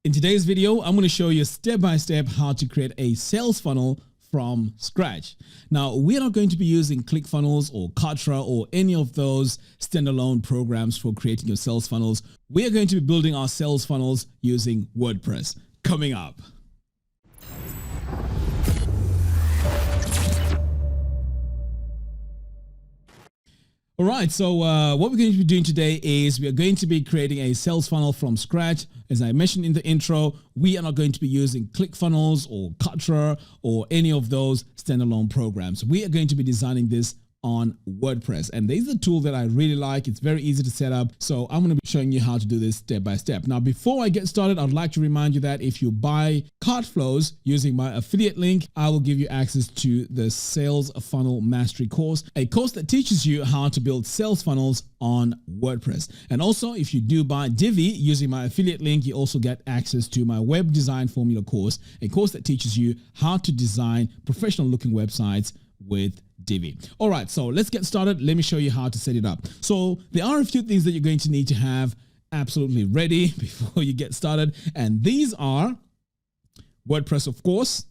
In today's video, I'm going to show you step by step how to create a sales funnel from scratch. Now, we're not going to be using ClickFunnels or Kartra or any of those standalone programs for creating your sales funnels. We are going to be building our sales funnels using WordPress. Coming up. All right, so what we're going to be doing today is we are going to be creating a sales funnel from scratch. As I mentioned in the intro, we are not going to be using ClickFunnels or Kartra or any of those standalone programs. We are going to be designing this on WordPress, and this is a tool that I really like. It's very easy to set up, so I'm going to be showing you how to do this step by step. Now, before I get started, I'd like to remind you that if you buy cart flows using my affiliate link, I will give you access to the Sales Funnel Mastery course, a course that teaches you how to build sales funnels on WordPress. And also, if you do buy Divi using my affiliate link, you also get access to my web design formula course, a course that teaches you how to design professional looking websites with Divi. All right, so let's get started. Let me show you how to set it up. So there are a few things that you're going to need to have absolutely ready before you get started. And these are WordPress, of course.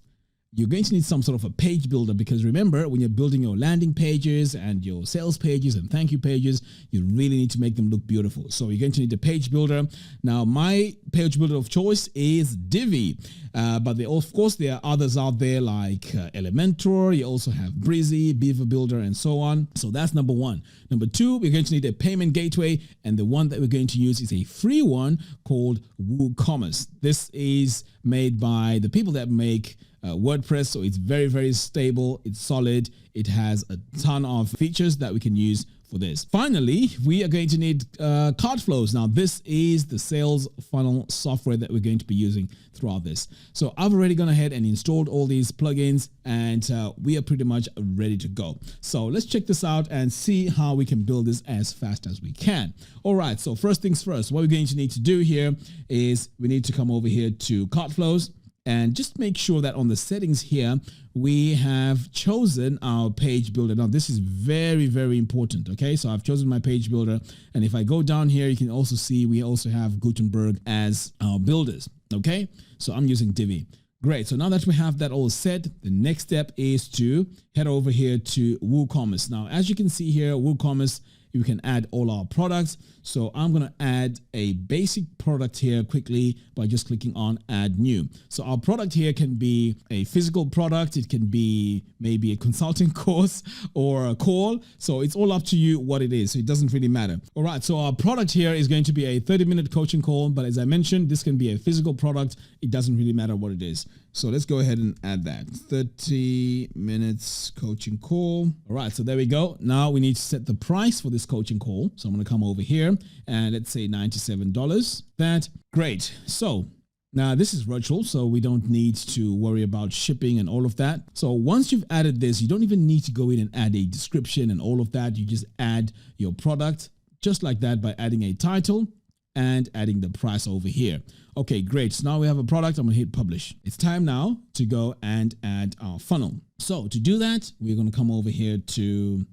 You're going to need some sort of a page builder, because remember, when you're building your landing pages and your sales pages and thank you pages, you really need to make them look beautiful. So you're going to need a page builder. Now, my page builder of choice is Divi, but of course, there are others out there like Elementor. You also have Breezy, Beaver Builder, and so on. So that's number one. Number two, we're going to need a payment gateway, and the one that we're going to use is a free one called Woocommerce. This is made by the people that make WordPress, so it's very, very stable, it's solid, it has a ton of features that we can use for this. Finally, we are going to need cart flows. Now, this is the sales funnel software that we're going to be using throughout this. So I've already gone ahead and installed all these plugins, and we are pretty much ready to go. So let's check this out and see how we can build this as fast as we can. All right, so first things first, what we're going to need to do here is we need to come over here to cart flows. And just make sure that on the settings here, we have chosen our page builder. Now, this is very, very important. Okay, so I've chosen my page builder. And if I go down here, you can also see we also have Gutenberg as our builders. Okay, so I'm using Divi. Great. So now that we have that all set, the next step is to head over here to WooCommerce. Now, as you can see here, WooCommerce, you can add all our products. So I'm going to add a basic product here quickly by just clicking on add new. So our product here can be a physical product. It can be maybe a consulting course or a call. So it's all up to you what it is. So it doesn't really matter. All right. So our product here is going to be a 30-minute coaching call. But as I mentioned, this can be a physical product. It doesn't really matter what it is. So let's go ahead and add that 30 minutes coaching call. All right. So there we go. Now we need to set the price for this coaching call. So I'm going to come over here and let's say $97. That great. So now this is virtual, so we don't need to worry about shipping and all of that. So once you've added this, you don't even need to go in and add a description and all of that. You just add your product just like that by adding a title and adding the price over here. Okay, great. So now we have a product. I'm going to hit publish. It's time now to go and add our funnel. So to do that, we're going to come over here to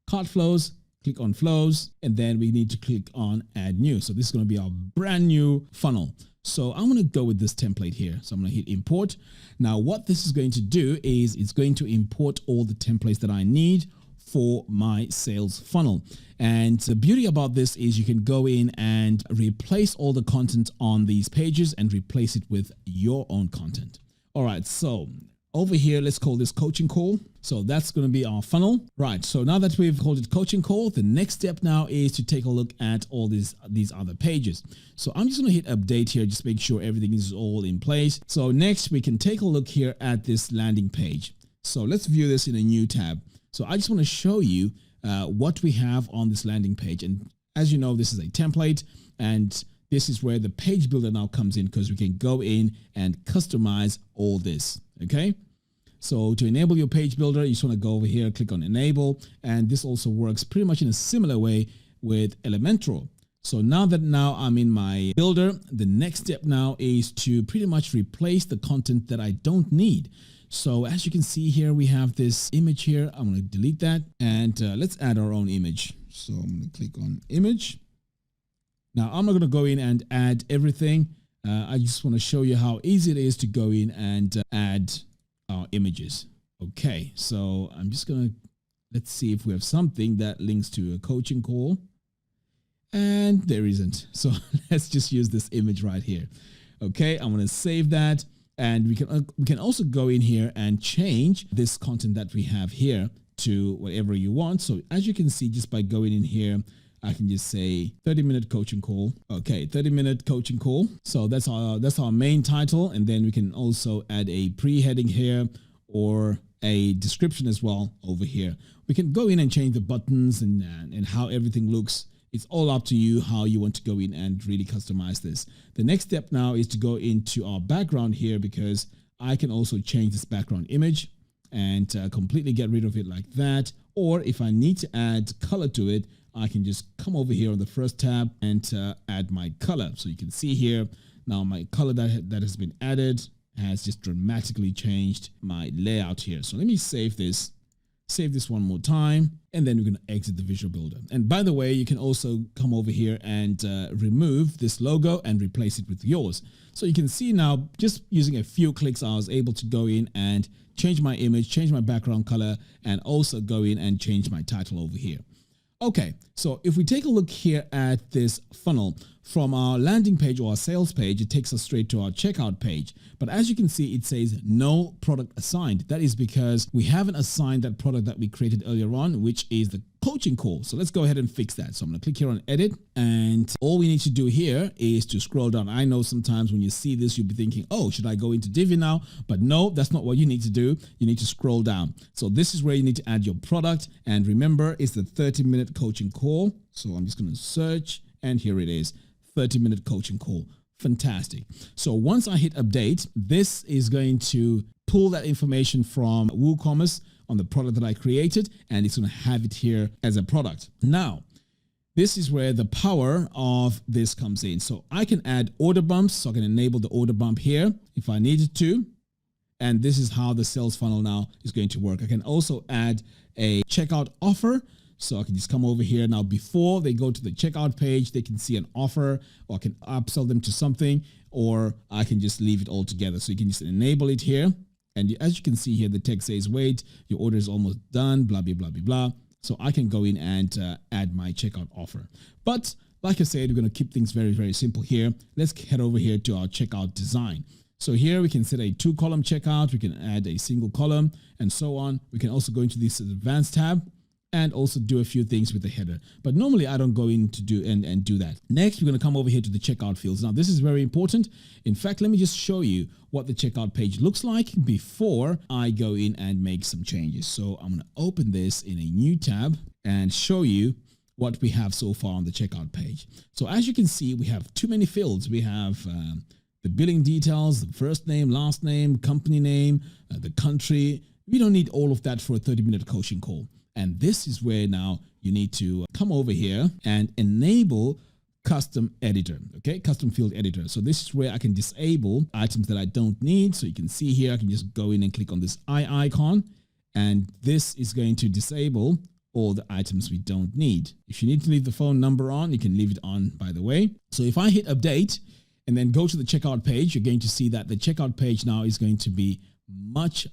cart flows, click on flows, and then we need to click on add new. So this is going to be our brand new funnel. So I'm going to go with this template here. So I'm going to hit import. Now what this is going to do is it's going to import all the templates that I need for my sales funnel. And the beauty about this is you can go in and replace all the content on these pages and replace it with your own content. All right, so over here, let's call this coaching call. So that's going to be our funnel. Right. So now that we've called it coaching call, the next step now is to take a look at all these other pages. So I'm just going to hit update here, just make sure everything is all in place. So next we can take a look here at this landing page. So let's view this in a new tab. So I just want to show you what we have on this landing page. And as you know, this is a template, and this is where the page builder now comes in, because we can go in and customize all this. Okay. So to enable your page builder, you just want to go over here, click on enable. And this also works pretty much in a similar way with Elementor. So now that I'm in my builder, the next step now is to pretty much replace the content that I don't need. So as you can see here, we have this image here. I'm going to delete that, and let's add our own image. So I'm going to click on image. Now I'm not going to go in and add everything. I just want to show you how easy it is to go in and add our images. Okay, so I'm just going to, let's see if we have something that links to a coaching call. And there isn't. So let's just use this image right here. Okay, I'm going to save that. And we can also go in here and change this content that we have here to whatever you want. So as you can see, just by going in here, I can just say 30-minute coaching call. Okay, 30-minute coaching call. So that's our main title. And then we can also add a pre-heading here or a description as well over here. We can go in and change the buttons and how everything looks. It's all up to you how you want to go in and really customize this. The next step now is to go into our background here, because I can also change this background image and completely get rid of it like that. Or if I need to add color to it, I can just come over here on the first tab and add my color. So you can see here now my color that has been added has just dramatically changed my layout here. So let me save this one more time, and then we're going to exit the visual builder. And by the way, you can also come over here and remove this logo and replace it with yours. So you can see now, just using a few clicks, I was able to go in and change my image, change my background color, and also go in and change my title over here. Okay, so if we take a look here at this funnel, from our landing page or our sales page, it takes us straight to our checkout page. But as you can see, it says no product assigned. That is because we haven't assigned that product that we created earlier on, which is the coaching call. So let's go ahead and fix that. So I'm going to click here on edit, and all we need to do here is to scroll down. I know sometimes when you see this, you'll be thinking, oh, should I go into Divi now? But no, that's not what you need to do. You need to scroll down. So this is where you need to add your product. And remember, it's the 30-minute coaching call. So I'm just going to search, and here it is, 30-minute coaching call. Fantastic. So once I hit update, this is going to pull that information from WooCommerce on the product that I created, and it's going to have it here as a product. Now, this is where the power of this comes in. So I can add order bumps. So I can enable the order bump here if I needed to. And this is how the sales funnel now is going to work. I can also add a checkout offer. So I can just come over here. Now, before they go to the checkout page, they can see an offer, or I can upsell them to something, or I can just leave it all together. So you can just enable it here. And as you can see here, the text says, wait, your order is almost done, blah, blah, blah, blah, blah. So I can go in and add my checkout offer. But like I said, we're going to keep things very, very simple here. Let's head over here to our checkout design. So here we can set a 2-column checkout. We can add a single column and so on. We can also go into this advanced tab and also do a few things with the header. But normally I don't go in to do and do that. Next, we're going to come over here to the checkout fields. Now, this is very important. In fact, let me just show you what the checkout page looks like before I go in and make some changes. So I'm going to open this in a new tab and show you what we have so far on the checkout page. So as you can see, we have too many fields. We have the billing details, the first name, last name, company name, the country. We don't need all of that for a 30-minute coaching call. And this is where now you need to come over here and enable custom editor, okay? Custom field editor. So this is where I can disable items that I don't need. So you can see here, I can just go in and click on this eye icon, and this is going to disable all the items we don't need. If you need to leave the phone number on, you can leave it on, by the way. So if I hit update and then go to the checkout page, you're going to see that the checkout page now is going to be much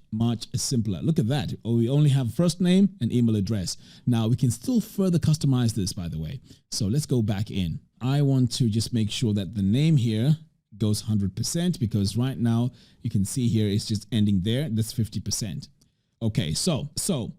simpler. Look at that. We only have first name and email address. Now we can still further customize this, by the way. So let's go back in. I want to just make sure that the name here goes 100%, because right now you can see here it's just ending there. That's 50%. Okay, so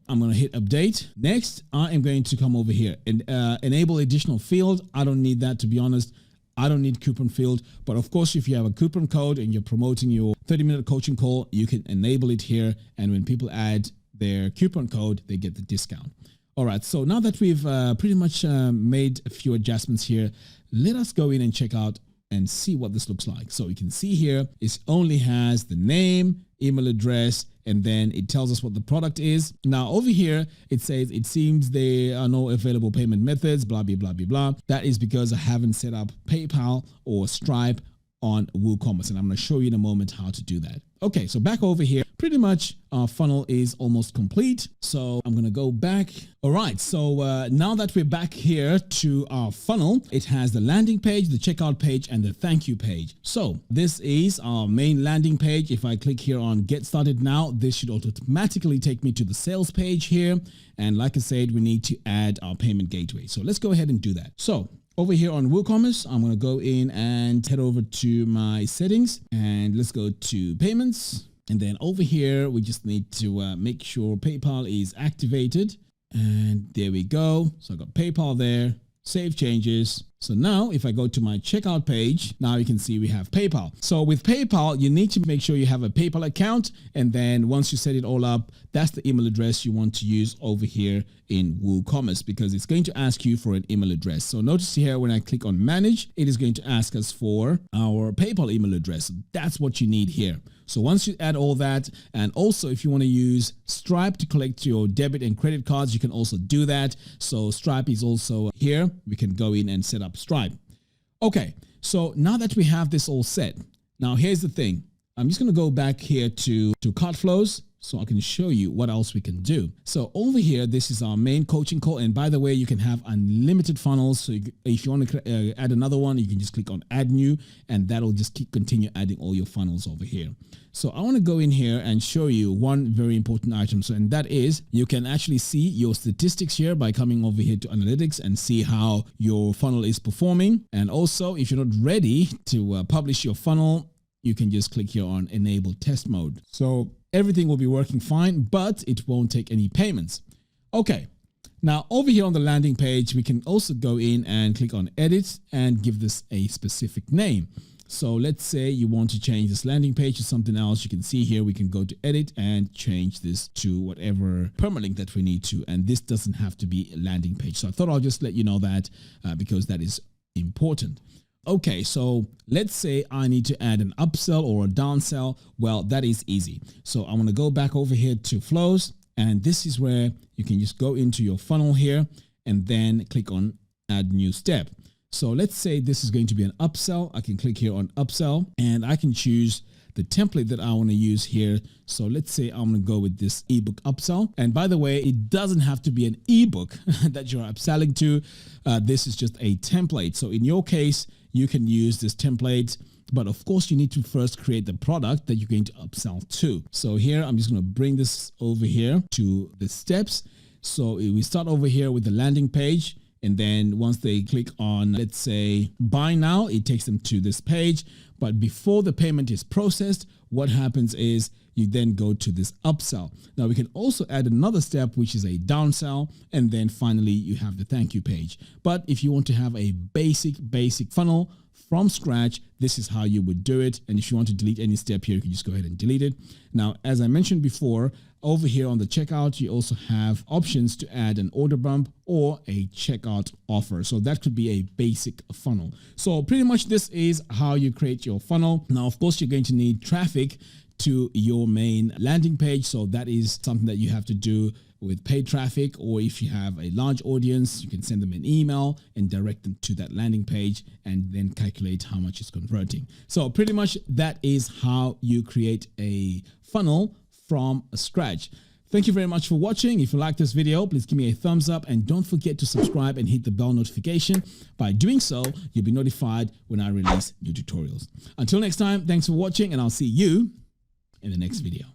I'm going to hit update. Next, I am going to come over here and enable additional field. I don't need that, to be honest. I don't need coupon field, but of course, if you have a coupon code and you're promoting your 30-minute coaching call, you can enable it here. And when people add their coupon code, they get the discount. All right. So now that we've pretty much made a few adjustments here, let us go in and check out and see what this looks like. So you can see here, it only has the name, email address, and then it tells us what the product is. Now over here, it says it seems there are no available payment methods, blah, blah, blah, blah, blah. That is because I haven't set up PayPal or Stripe on WooCommerce, and I'm going to show you in a moment how to do that. Okay, so back over here, pretty much our funnel is almost complete. So I'm going to go back. All right. So now that we're back here to our funnel, it has the landing page, the checkout page, and the thank you page. So this is our main landing page. If I click here on get started now, this should automatically take me to the sales page here. And like I said, we need to add our payment gateway. So let's go ahead and do that. So over here on WooCommerce, I'm going to go in and head over to my settings and let's go to payments. And then over here, we just need to make sure PayPal is activated. And there we go. So I got PayPal there, save changes. So now if I go to my checkout page, now you can see we have PayPal. So with PayPal, you need to make sure you have a PayPal account. And then once you set it all up, that's the email address you want to use over here in WooCommerce because it's going to ask you for an email address. So notice here when I click on manage, it is going to ask us for our PayPal email address. That's what you need here. So once you add all that, and also if you want to use Stripe to collect your debit and credit cards, you can also do that. So Stripe is also here. We can go in and set up Stripe. Okay, so now that we have this all set, now here's the thing. I'm just going to go back here to cart flows so I can show you what else we can do. So over here, this is our main coaching call. And by the way, you can have unlimited funnels. So if you want to add another one, you can just click on add new and that'll just continue adding all your funnels over here. So I want to go in here and show you one very important item. So, and that is you can actually see your statistics here by coming over here to analytics and see how your funnel is performing. And also if you're not ready to publish your funnel, you can just click here on enable test mode. So everything will be working fine, but it won't take any payments. Okay. Now over here on the landing page, we can also go in and click on edit and give this a specific name. So let's say you want to change this landing page to something else. You can see here, we can go to edit and change this to whatever permalink that we need to. And this doesn't have to be a landing page. So I thought I'll just let you know that because that is important. Okay, so let's say I need to add an upsell or a downsell. Well, that is easy. So I'm going to go back over here to flows. And this is where you can just go into your funnel here and then click on add new step. So let's say this is going to be an upsell. I can click here on upsell and I can choose the template that I want to use here. So let's say I'm going to go with this ebook upsell. And by the way, it doesn't have to be an ebook that you're upselling to. This is just a template. So in your case, you can use this template, but of course you need to first create the product that you're going to upsell to. So here, I'm just going to bring this over here to the steps. So we start over here with the landing page. And then once they click on, let's say, buy now, it takes them to this page. But before the payment is processed, what happens is you then go to this upsell. Now we can also add another step, which is a downsell. And then finally, you have the thank you page. But if you want to have a basic funnel from scratch, this is how you would do it. And if you want to delete any step here, you can just go ahead and delete it. Now, as I mentioned before, over here on the checkout, you also have options to add an order bump or a checkout offer. So that could be a basic funnel. So pretty much this is how you create your funnel. Now, of course, you're going to need traffic to your main landing page. So that is something that you have to do with paid traffic, or if you have a large audience, you can send them an email and direct them to that landing page and then calculate how much it's converting. So pretty much that is how you create a funnel from scratch. Thank you very much for watching. If you like this video, please give me a thumbs up and don't forget to subscribe and hit the bell notification. By doing so, you'll be notified when I release new tutorials. Until next time, thanks for watching and I'll see you in the next video.